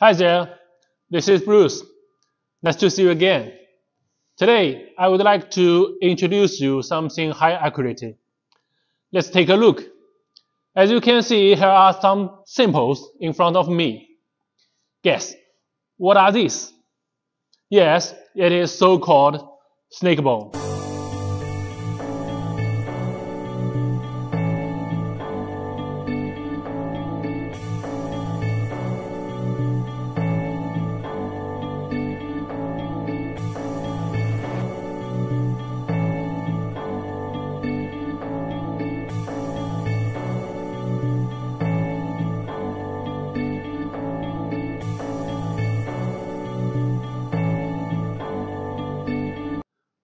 Hi there, this is Bruce. Nice to see you again. Today, I would like to introduce you something high accuracy. Let's take a look. As you can see, here are some samples in front of me. Guess, what are these? Yes, it is so-called snake bone.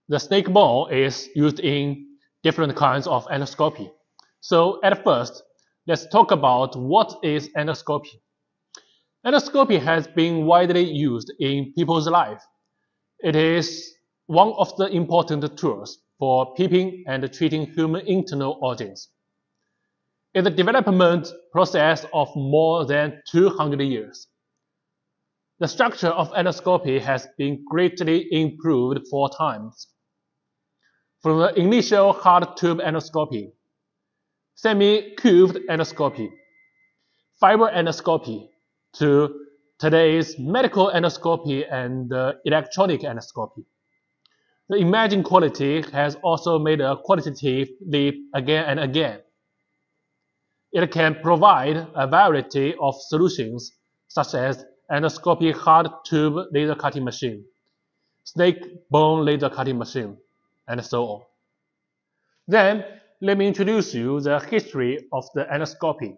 The snake bone is used in different kinds of endoscopy. So at first, let's talk about what is endoscopy. Endoscopy has been widely used in people's life. It is one of the important tools for peeping and treating human internal organs. It's a development process of more than 200 years. The structure of endoscopy has been greatly improved 4 times. From the initial hard tube endoscopy, semi-cubed endoscopy, fiber endoscopy, to today's medical endoscopy and electronic endoscopy. The imaging quality has also made a qualitative leap again and again. It can provide a variety of solutions such as endoscopic hard tube laser cutting machine, snake bone laser cutting machine, and so on. Then, let me introduce you the history of the endoscopy.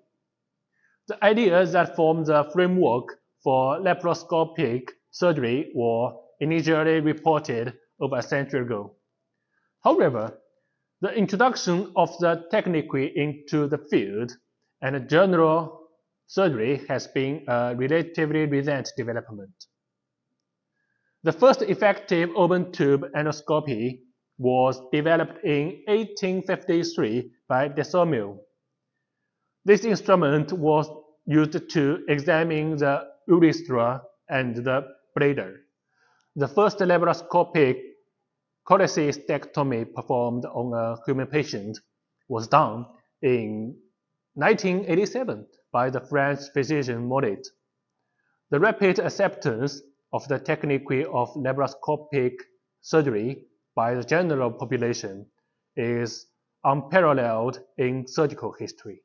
The ideas that form the framework for laparoscopic surgery were initially reported over a century ago. However, the introduction of the technique into the field and general surgery has been a relatively recent development. The first effective open tube endoscopy was developed in 1853 by Desaumur. This instrument was used to examine the urethra and the bladder. The first laparoscopic cholecystectomy performed on a human patient was done in 1987 by the French physician Mollet. The rapid acceptance of the technique of laparoscopic surgery by the general population is unparalleled in surgical history.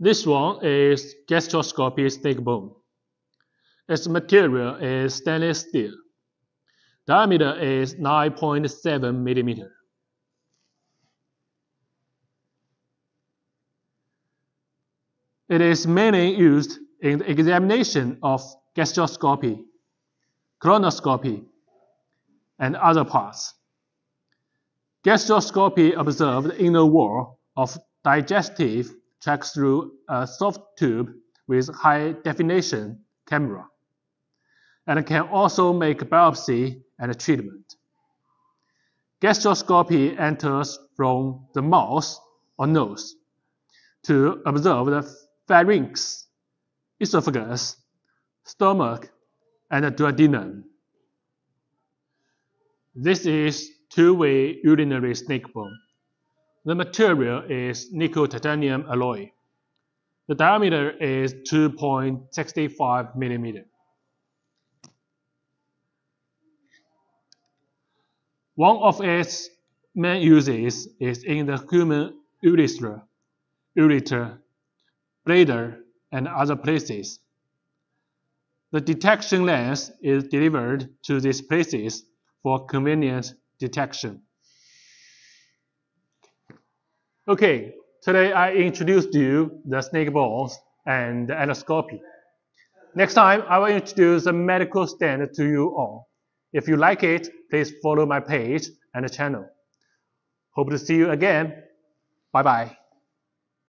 This one is gastroscopy snake bone. Its material is stainless steel. Diameter is 9.7 millimeter. It is mainly used in the examination of gastroscopy, colonoscopy, and other parts. Gastroscopy observes the inner wall of digestive tract through a soft tube with high-definition camera, and can also make biopsy and treatment. Gastroscopy enters from the mouth or nose to observe the pharynx, esophagus, stomach, and duodenum. This is two-way urinary snake bone. The material is nickel titanium alloy. The diameter is 2.65 millimeter. One of its main uses is in the human urethra, ureter, bladder, and other places. The detection lens is delivered to these places for convenient detection. Okay, today I introduced you the snake bones and the endoscopy. Next time, I will introduce a medical stand to you all. If you like it, please follow my page and channel. Hope to see you again. Bye-bye.